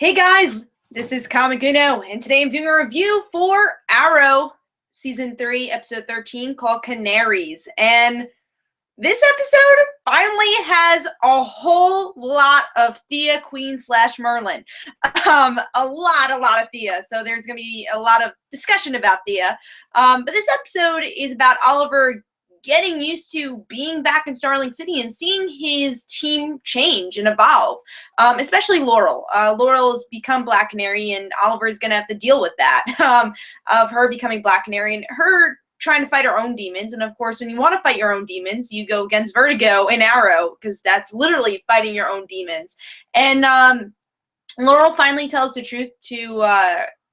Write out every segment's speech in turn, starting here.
Hey guys, this is Comic Uno, and today I'm doing a review for Arrow Season 3, Episode 13, called Canaries. And this episode finally has a whole lot of Thea Queen / Merlin. A lot of Thea, so there's going to be a lot of discussion about Thea. But this episode is about Oliver getting used to being back in Starling City and seeing his team change and evolve, especially Laurel. Laurel's become Black Canary, and Oliver's going to have to deal with that, of her becoming Black Canary and her trying to fight her own demons. And of course, when you want to fight your own demons, you go against Vertigo and Arrow, because that's literally fighting your own demons. And Laurel finally tells the truth to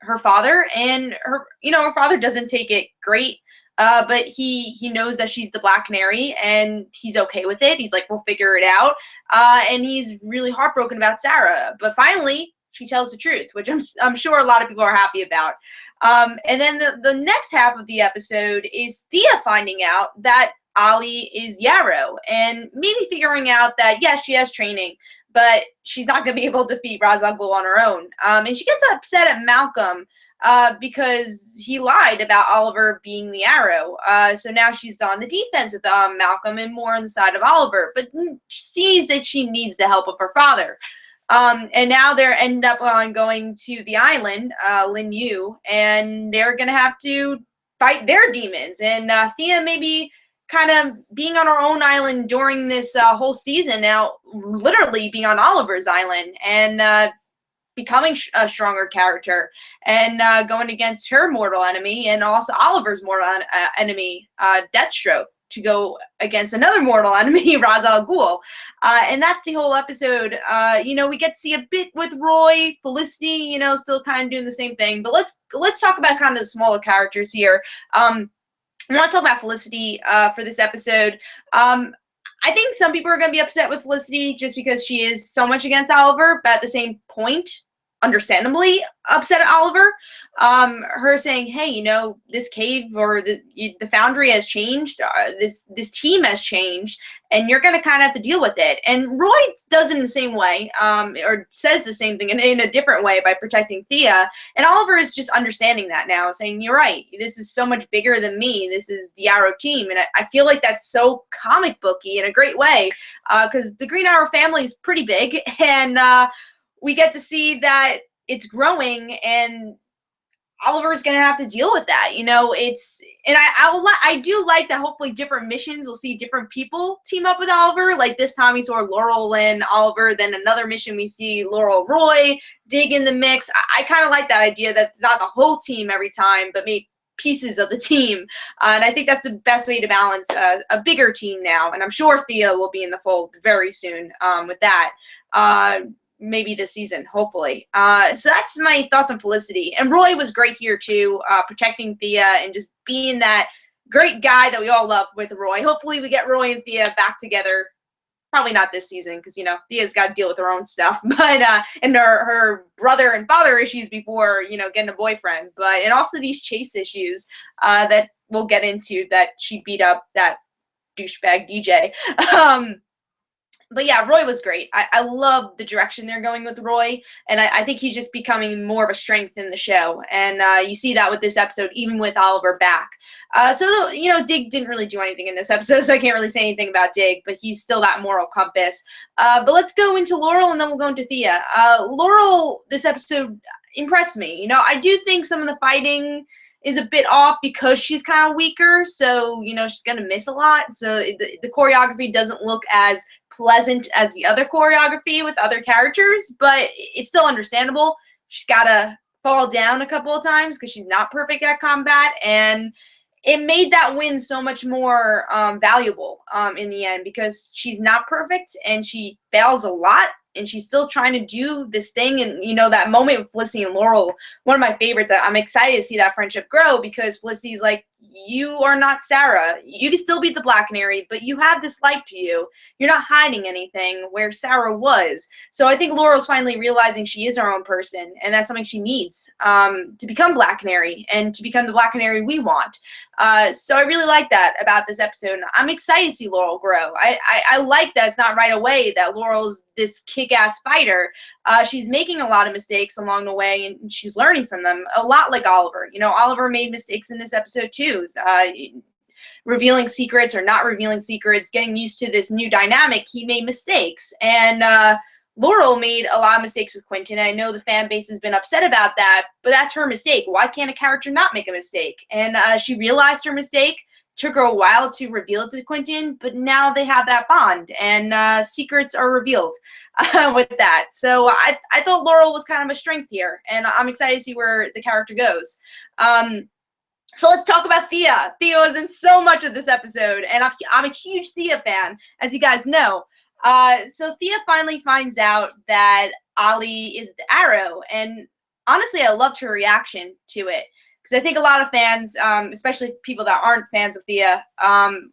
her father, and her father doesn't take it great. But he knows that she's the Black Canary, and he's okay with it. He's like, we'll figure it out. And he's really heartbroken about Sarah. But finally, she tells the truth, which I'm sure a lot of people are happy about. And then the next half of the episode is Thea finding out that Ollie is Yarrow, and maybe figuring out that, yes, she has training, but she's not going to be able to defeat Ra's al Ghul on her own. And she gets upset at Malcolm because he lied about Oliver being the Arrow. So now she's on the defense with Malcolm and more on the side of Oliver, but sees that she needs the help of her father. And now they're end up going to the island, Lin Yu, and they're going to have to fight their demons. And Thea maybe kind of being on her own island during this whole season now, literally being on Oliver's island, and becoming a stronger character, and going against her mortal enemy and also Oliver's mortal enemy, Deathstroke, to go against another mortal enemy, Ra's al Ghul. And that's the whole episode. We get to see a bit with Roy, Felicity, still kind of doing the same thing. But let's talk about kind of the smaller characters here. I want to talk about Felicity for this episode. I think some people are going to be upset with Felicity just because she is so much against Oliver, but at the same point, understandably upset at Oliver. Her saying, hey, this cave or the foundry has changed, this team has changed, and you're going to kind of have to deal with it. And Roy does it in the same way, or says the same thing in a different way by protecting Thea. And Oliver is just understanding that now, saying, you're right, this is so much bigger than me. This is the Arrow team. And I feel like that's so comic booky in a great way, because the Green Arrow family is pretty big, and we get to see that it's growing, and Oliver's gonna have to deal with that. I do like that. Hopefully, different missions we'll see different people team up with Oliver. Like this time, we saw Laurel and Oliver. Then another mission, we see Laurel, Roy dig in the mix. I kind of like that idea. That it's not the whole team every time, but maybe pieces of the team. And I think that's the best way to balance a bigger team now. And I'm sure Thea will be in the fold very soon with that. Maybe this season, hopefully. So that's my thoughts on Felicity. And Roy was great here too, protecting Thea and just being that great guy that we all love with Roy. Hopefully we get Roy and Thea back together. Probably not this season, because Thea's got to deal with her own stuff, but and her brother and father issues before getting a boyfriend, and also these chase issues that we'll get into, that she beat up that douchebag DJ. But yeah, Roy was great. I love the direction they're going with Roy, and I think he's just becoming more of a strength in the show. And you see that with this episode, even with Oliver back. So Dig didn't really do anything in this episode, so I can't really say anything about Dig, but he's still that moral compass. But let's go into Laurel, and then we'll go into Thea. Laurel, this episode impressed me. I do think some of the fighting is a bit off because she's kind of weaker, so she's gonna miss a lot. So the choreography doesn't look as pleasant as the other choreography with other characters, but it's still understandable. She's gotta fall down a couple of times because she's not perfect at combat, and it made that win so much more valuable in the end, because she's not perfect and she fails a lot, and she's still trying to do this thing. And that moment with Felicity and Laurel, one of my favorites. I'm excited to see that friendship grow, because Felicity's like, you are not Sarah. You can still be the Black Canary, but you have this light to you. You're not hiding anything where Sarah was. So I think Laurel's finally realizing she is her own person, and that's something she needs to become Black Canary and to become the Black Canary we want. So I really like that about this episode. I'm excited to see Laurel grow. I like that it's not right away that Laurel's this kick-ass fighter. She's making a lot of mistakes along the way, and she's learning from them, a lot like Oliver. You know, Oliver made mistakes in this episode too. Revealing secrets or not revealing secrets, getting used to this new dynamic, he made mistakes. And Laurel made a lot of mistakes with Quentin. I know the fan base has been upset about that, but that's her mistake. Why can't a character not make a mistake? And she realized her mistake. Took her a while to reveal it to Quentin, but now they have that bond, and secrets are revealed with that. So I thought Laurel was kind of a strength here, and I'm excited to see where the character goes. So let's talk about Thea. Thea was in so much of this episode, and I'm a huge Thea fan, as you guys know. So Thea finally finds out that Ollie is the Arrow, and honestly, I loved her reaction to it. Because I think a lot of fans, especially people that aren't fans of Thea,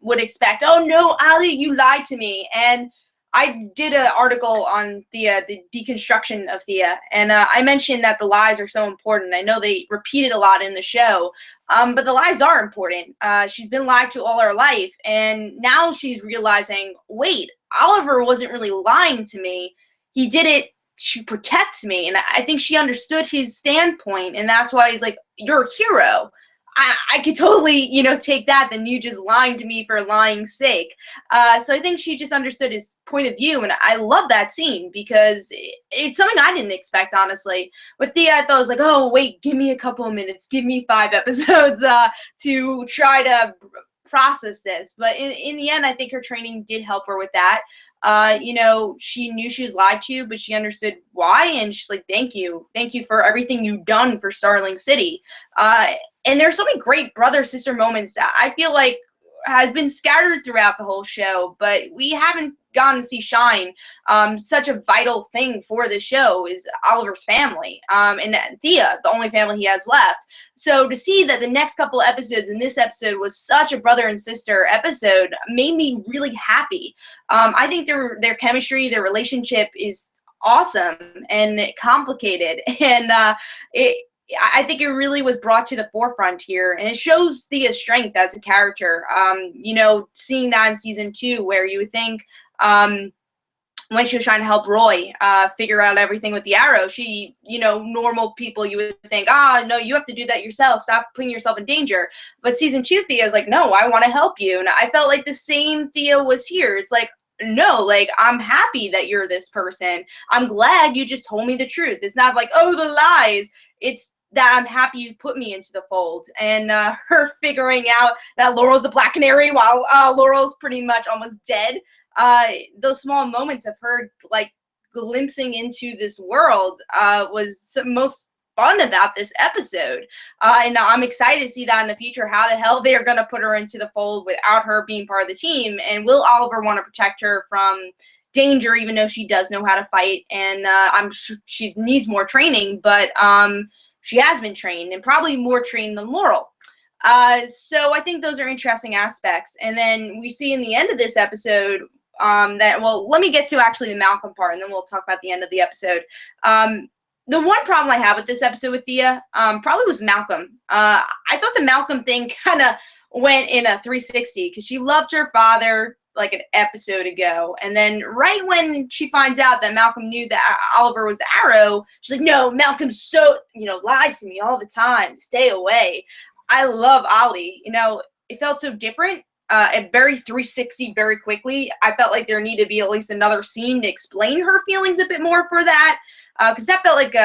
would expect, oh no, Ollie, you lied to me. And I did an article on Thea, the deconstruction of Thea, and I mentioned that the lies are so important. I know they repeat it a lot in the show, but the lies are important. She's been lied to all her life, and now she's realizing, wait, Oliver wasn't really lying to me. He did it to protect me, and I think she understood his standpoint, and that's why he's like, you're a hero. I could totally, take that than you just lying to me for lying's sake. So I think she just understood his point of view, and I love that scene because it's something I didn't expect, honestly. With Thea, I thought it was like, oh, wait, give me a couple of minutes, give me 5 episodes to try to process this. But in the end, I think her training did help her with that. She knew she was lied to, but she understood why, and she's like, thank you for everything you've done for Starling City. And there's so many great brother-sister moments that I feel like has been scattered throughout the whole show, but we haven't gotten to see shine. Such a vital thing for the show is Oliver's family, and Thea, the only family he has left. So to see that the next couple of episodes in this episode was such a brother and sister episode made me really happy. I think their chemistry, their relationship is awesome and complicated, and I think it really was brought to the forefront here, and it shows Thea's strength as a character. Seeing that in season 2, where you would think when she was trying to help Roy figure out everything with the Arrow, she, normal people, you would think, no, you have to do that yourself. Stop putting yourself in danger. But season 2, Thea's like, no, I want to help you. And I felt like the same Thea was here. It's like, no, like, I'm happy that you're this person. I'm glad you just told me the truth. It's not like, oh, the lies. It's that I'm happy you put me into the fold. And her figuring out that Laurel's the Black Canary while Laurel's pretty much almost dead. Those small moments of her, like, glimpsing into this world was most fun about this episode. And I'm excited to see that in the future, how the hell they're going to put her into the fold without her being part of the team. And will Oliver want to protect her from danger, even though she does know how to fight? And I'm sure she needs more training, but she has been trained, and probably more trained than Laurel. So I think those are interesting aspects. And then we see in the end of this episode let me get to actually the Malcolm part, and then we'll talk about the end of the episode. The one problem I have with this episode with Thea probably was Malcolm. I thought the Malcolm thing kind of went in a 360 because she loved her father like an episode ago, and then right when she finds out that Malcolm knew that Oliver was the Arrow, she's like, no, Malcolm lies to me all the time, stay away. I love Ollie. It felt so different, and very 360 very quickly. I felt like there needed to be at least another scene to explain her feelings a bit more for that, because that felt like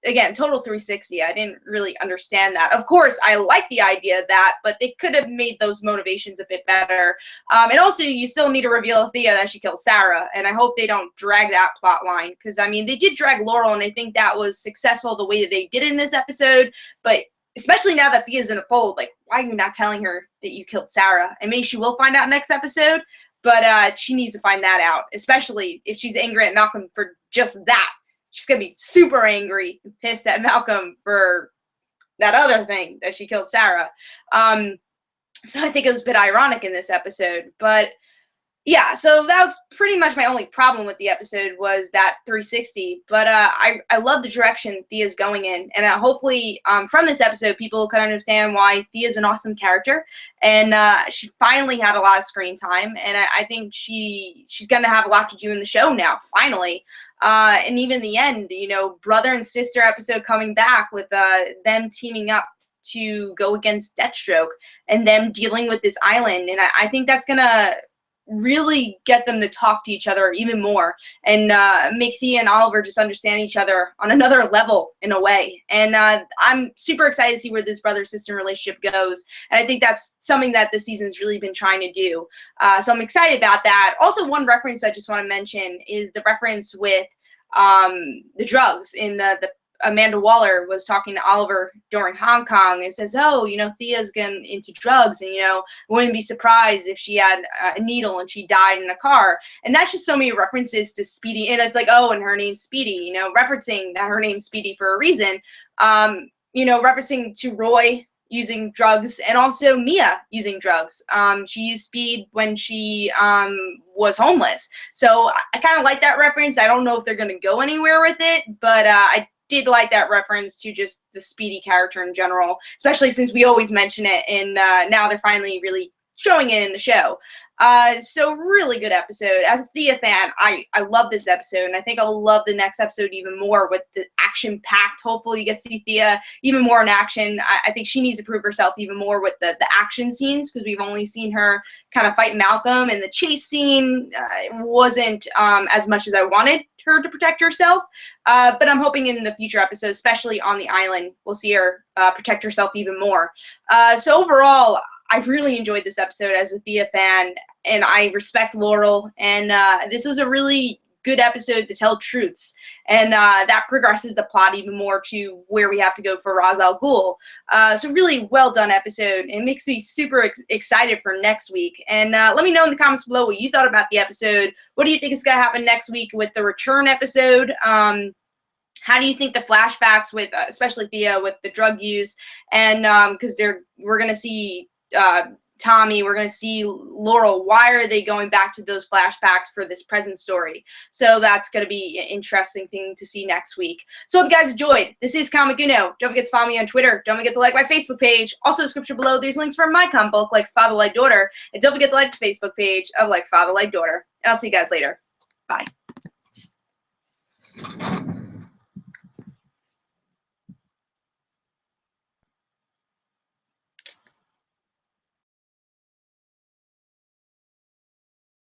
again, total 360. I didn't really understand that. Of course, I like the idea of that, but they could have made those motivations a bit better. And also, you still need to reveal Thea that she killed Sarah, and I hope they don't drag that plot line, because, they did drag Laurel, and I think that was successful the way that they did in this episode, but especially now that Thea's in a fold, like, why are you not telling her that you killed Sarah? And maybe she will find out next episode, but she needs to find that out, especially if she's angry at Malcolm for just that. She's going to be super angry and pissed at Malcolm for that other thing that she killed Sarah. So I think it was a bit ironic in this episode. But yeah, so that was pretty much my only problem with the episode was that 360. But I love the direction Thea's going in, and hopefully from this episode, people can understand why Thea's an awesome character, and she finally had a lot of screen time, and I think she's going to have a lot to do in the show now, finally. And even the end, brother and sister episode coming back with them teaming up to go against Deathstroke and them dealing with this island, and I think that's gonna really get them to talk to each other even more and make Thea and Oliver just understand each other on another level in a way. And I'm super excited to see where this brother-sister relationship goes. And I think that's something that this season's really been trying to do. So I'm excited about that. Also, one reference I just want to mention is the reference with the drugs in the Amanda Waller was talking to Oliver during Hong Kong and says, oh, Thea's getting into drugs and, wouldn't be surprised if she had a needle and she died in a car. And that's just so many references to Speedy. And it's like, oh, and her name's Speedy, referencing that her name's Speedy for a reason. Referencing to Roy using drugs and also Mia using drugs. She used speed when she was homeless. So I kind of like that reference. I don't know if they're going to go anywhere with it, but I did like that reference to just the Speedy character in general, especially since we always mention it, and now they're finally really showing it in the show. So really good episode. As a Thea fan, I love this episode, and I think I'll love the next episode even more with the action-packed. Hopefully you get to see Thea even more in action. I think she needs to prove herself even more with the action scenes, because we've only seen her kind of fight Malcolm, and the chase scene wasn't as much as I wanted her to protect herself. But I'm hoping in the future episodes, especially on the island, we'll see her protect herself even more. So overall, I really enjoyed this episode as a Thea fan, and I respect Laurel, and this was a really good episode to tell truths, and that progresses the plot even more to where we have to go for Ra's al Ghul. So really well done episode. It makes me super excited for next week, and let me know in the comments below what you thought about the episode. What do you think is going to happen next week with the return episode? How do you think the flashbacks with, especially Thea, with the drug use, and because we're going to see Tommy, we're going to see Laurel. Why are they going back to those flashbacks for this present story? So that's going to be an interesting thing to see next week. So hope you guys enjoyed. This is Comic Uno. Don't forget to follow me on Twitter. Don't forget to like my Facebook page. Also, description below, there's links for my comic book, Like Father, Like Daughter. And don't forget to like the Facebook page of Like Father, Like Daughter. And I'll see you guys later. Bye.